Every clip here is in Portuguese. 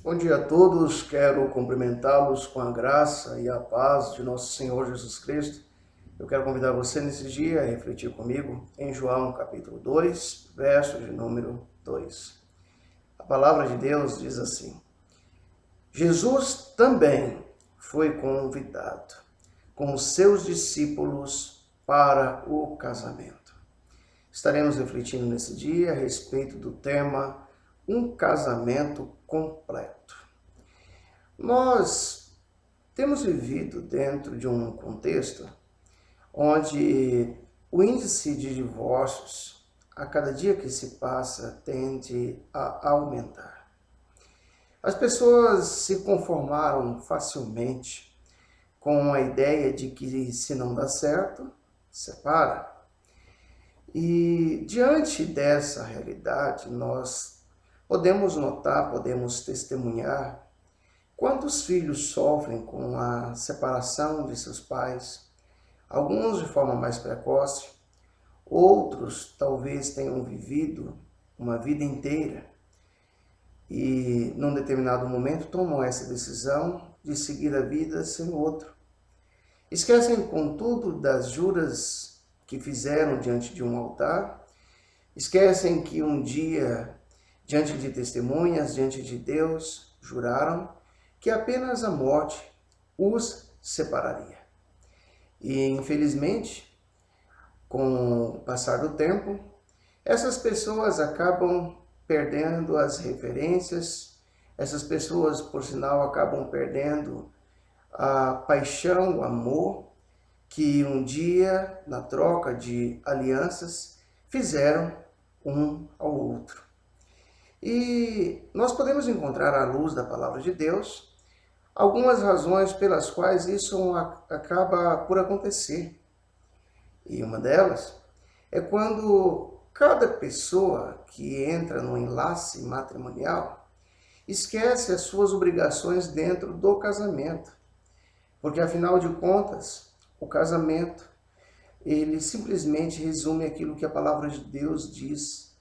Bom dia a todos, quero cumprimentá-los com a graça e a paz de nosso Senhor Jesus Cristo. Eu quero convidar você nesse dia a refletir comigo em João capítulo 2, verso de número 2. A palavra de Deus diz assim: Jesus também foi convidado com os seus discípulos para o casamento. Estaremos refletindo nesse dia a respeito do tema um casamento completo. Nós temos vivido dentro de um contexto onde o índice de divórcios, a cada dia que se passa, tende a aumentar. As pessoas se conformaram facilmente com a ideia de que se não dá certo, separa. E diante dessa realidade, nós podemos notar, podemos testemunhar quantos filhos sofrem com a separação de seus pais, alguns de forma mais precoce, outros talvez tenham vivido uma vida inteira e, num determinado momento, tomam essa decisão de seguir a vida sem outro. Esquecem, contudo, das juras que fizeram diante de um altar, esquecem que um dia, diante de testemunhas, diante de Deus, juraram que apenas a morte os separaria. E, infelizmente, com o passar do tempo, essas pessoas acabam perdendo as referências, essas pessoas, por sinal, acabam perdendo a paixão, o amor que um dia, na troca de alianças, fizeram um ao outro. E nós podemos encontrar à luz da palavra de Deus algumas razões pelas quais isso acaba por acontecer. E uma delas é quando cada pessoa que entra no enlace matrimonial esquece as suas obrigações dentro do casamento. Porque, afinal de contas, o casamento, ele simplesmente resume aquilo que a palavra de Deus diz,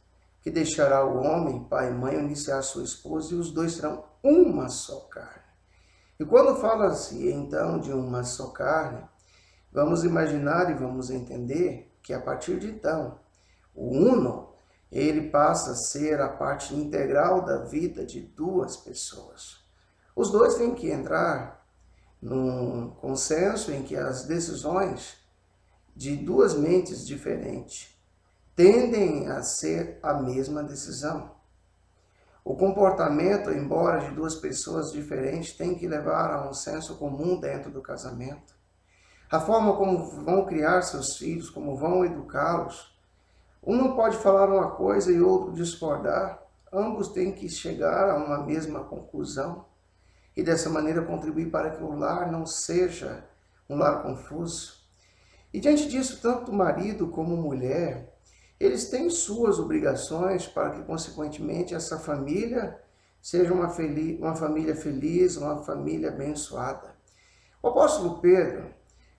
que deixará o homem, pai e mãe, unir-se à sua esposa, e os dois serão uma só carne. E quando fala-se, então, de uma só carne, vamos imaginar e vamos entender que, a partir de então, o uno, ele passa a ser a parte integral da vida de duas pessoas. Os dois têm que entrar num consenso em que as decisões de duas mentes diferentes tendem a ser a mesma decisão. O comportamento, embora de duas pessoas diferentes, tem que levar a um senso comum dentro do casamento. A forma como vão criar seus filhos, como vão educá-los. Um não pode falar uma coisa e outro discordar. Ambos têm que chegar a uma mesma conclusão e dessa maneira contribuir para que o lar não seja um lar confuso. E diante disso, tanto marido como mulher, eles têm suas obrigações para que, consequentemente, essa família seja uma família feliz, uma família abençoada. O apóstolo Pedro,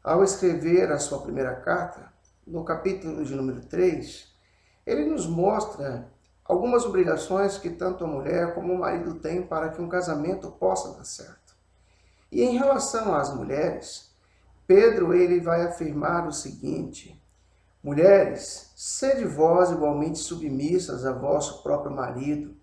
ao escrever a sua primeira carta, no capítulo de número 3, ele nos mostra algumas obrigações que tanto a mulher como o marido têm para que um casamento possa dar certo. E em relação às mulheres, Pedro ele vai afirmar o seguinte: mulheres, sede vós igualmente submissas a vosso próprio marido,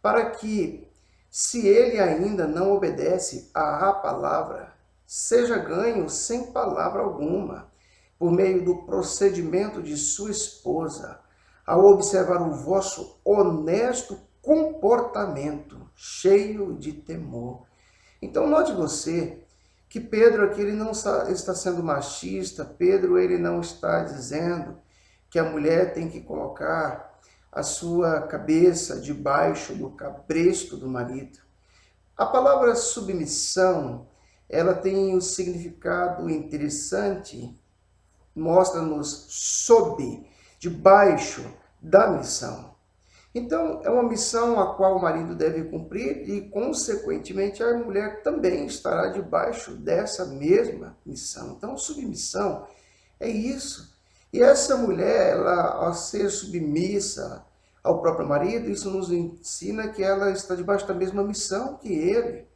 para que, se ele ainda não obedece à palavra, seja ganho sem palavra alguma, por meio do procedimento de sua esposa, ao observar o vosso honesto comportamento, cheio de temor. Então, note você que Pedro aqui ele não está sendo machista, Pedro ele não está dizendo que a mulher tem que colocar a sua cabeça debaixo do cabresto do marido. A palavra submissão, ela tem um significado interessante, mostra-nos sob, debaixo da missão. Então, é uma missão a qual o marido deve cumprir e, consequentemente, a mulher também estará debaixo dessa mesma missão. Então, submissão é isso. E essa mulher, ela, ao ser submissa, ao próprio marido, isso nos ensina que ela está debaixo da mesma missão que ele.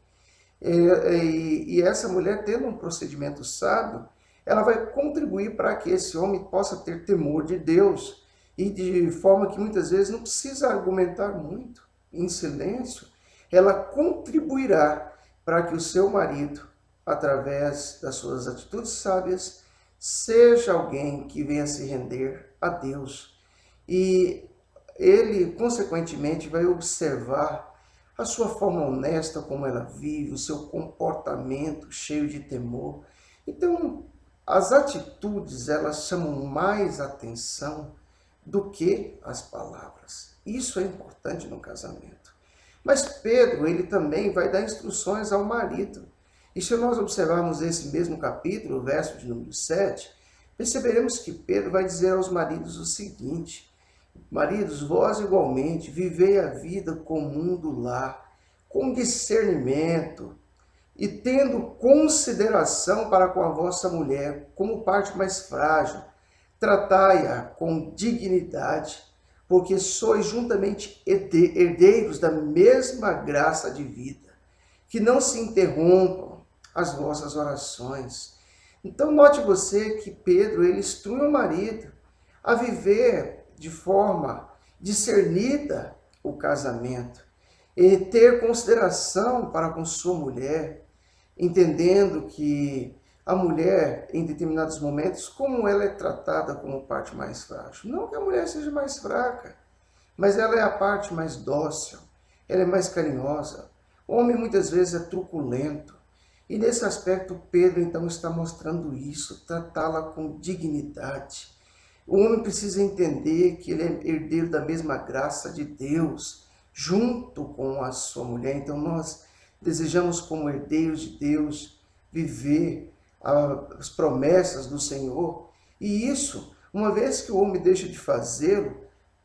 E essa mulher, tendo um procedimento sábio, ela vai contribuir para que esse homem possa ter temor de Deus, e de forma que muitas vezes não precisa argumentar muito, em silêncio, ela contribuirá para que o seu marido, através das suas atitudes sábias, seja alguém que venha se render a Deus. E ele, consequentemente, vai observar a sua forma honesta, como ela vive, o seu comportamento cheio de temor. Então, as atitudes, elas chamam mais atenção do que as palavras. Isso é importante no casamento. Mas Pedro, ele também vai dar instruções ao marido. E se nós observarmos esse mesmo capítulo, verso de número 7, perceberemos que Pedro vai dizer aos maridos o seguinte: maridos, vós igualmente vivei a vida comum do lar, com discernimento e tendo consideração para com a vossa mulher como parte mais frágil. Tratai-a com dignidade, porque sois juntamente herdeiros da mesma graça de vida. Que não se interrompam as vossas orações. Então note você que Pedro, ele instrui o marido a viver de forma discernida o casamento, e ter consideração para com sua mulher, entendendo que a mulher, em determinados momentos, como ela é tratada como parte mais frágil. Não que a mulher seja mais fraca, mas ela é a parte mais dócil, ela é mais carinhosa. O homem muitas vezes é truculento. E nesse aspecto, Pedro então está mostrando isso, tratá-la com dignidade. O homem precisa entender que ele é herdeiro da mesma graça de Deus, junto com a sua mulher. Então nós desejamos, como herdeiros de Deus, viver as promessas do Senhor. E isso, uma vez que o homem deixa de fazê-lo,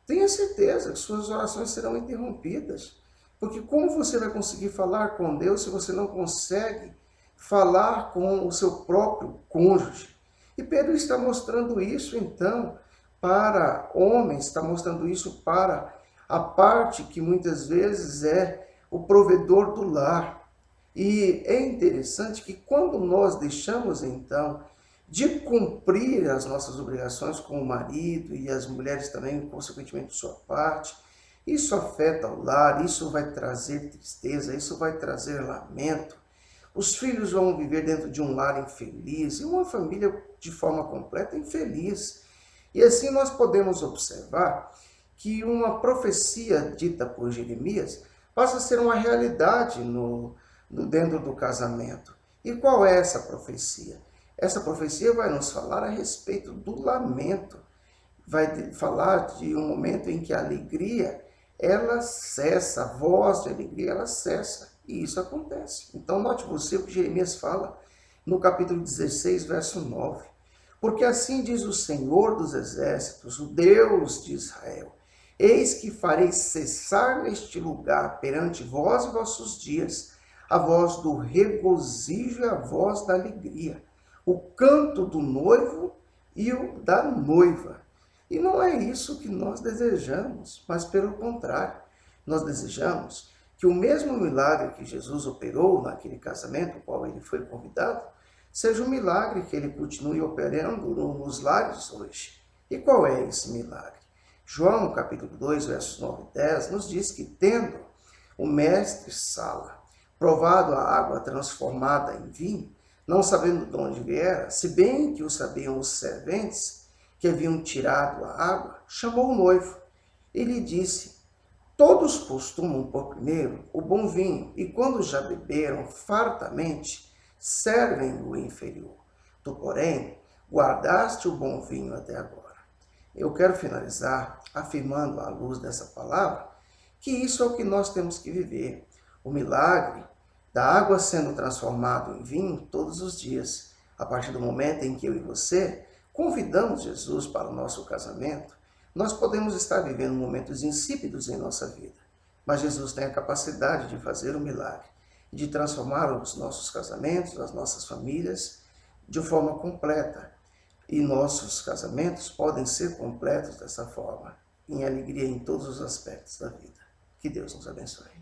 tenha certeza que suas orações serão interrompidas. Porque como você vai conseguir falar com Deus se você não consegue falar com o seu próprio cônjuge? E Pedro está mostrando isso, então, para homens, está mostrando isso para a parte que muitas vezes é o provedor do lar. E é interessante que quando nós deixamos, então, de cumprir as nossas obrigações com o marido, e as mulheres também, consequentemente, sua parte, isso afeta o lar, isso vai trazer tristeza, isso vai trazer lamento. Os filhos vão viver dentro de um lar infeliz e uma família de forma completa infeliz. E assim nós podemos observar que uma profecia dita por Jeremias passa a ser uma realidade dentro do casamento. E qual é essa profecia? Essa profecia vai nos falar a respeito do lamento. Vai falar de um momento em que a alegria, ela cessa, a voz de alegria, ela cessa. E isso acontece. Então note você o que Jeremias fala no capítulo 16, verso 9. Porque assim diz o Senhor dos Exércitos, o Deus de Israel: eis que farei cessar neste lugar, perante vós e vossos dias, a voz do regozijo e a voz da alegria, o canto do noivo e o da noiva. E não é isso que nós desejamos, mas pelo contrário, nós desejamos que o mesmo milagre que Jesus operou naquele casamento, ao qual ele foi convidado, seja um milagre que ele continue operando nos lares hoje. E qual é esse milagre? João, capítulo 2, versos 9 e 10, nos diz que, tendo o mestre Sala provado a água transformada em vinho, não sabendo de onde viera, se bem que o sabiam os serventes que haviam tirado a água, chamou o noivo e lhe disse: todos costumam pôr primeiro o bom vinho, e quando já beberam fartamente, servem o inferior. Tu, porém, guardaste o bom vinho até agora. Eu quero finalizar afirmando, à luz dessa palavra, que isso é o que nós temos que viver. O milagre da água sendo transformado em vinho todos os dias. A partir do momento em que eu e você convidamos Jesus para o nosso casamento, nós podemos estar vivendo momentos insípidos em nossa vida, mas Jesus tem a capacidade de fazer o milagre, de transformar os nossos casamentos, as nossas famílias, de forma completa. E nossos casamentos podem ser completos dessa forma. em alegria em todos os aspectos da vida. Que Deus nos abençoe.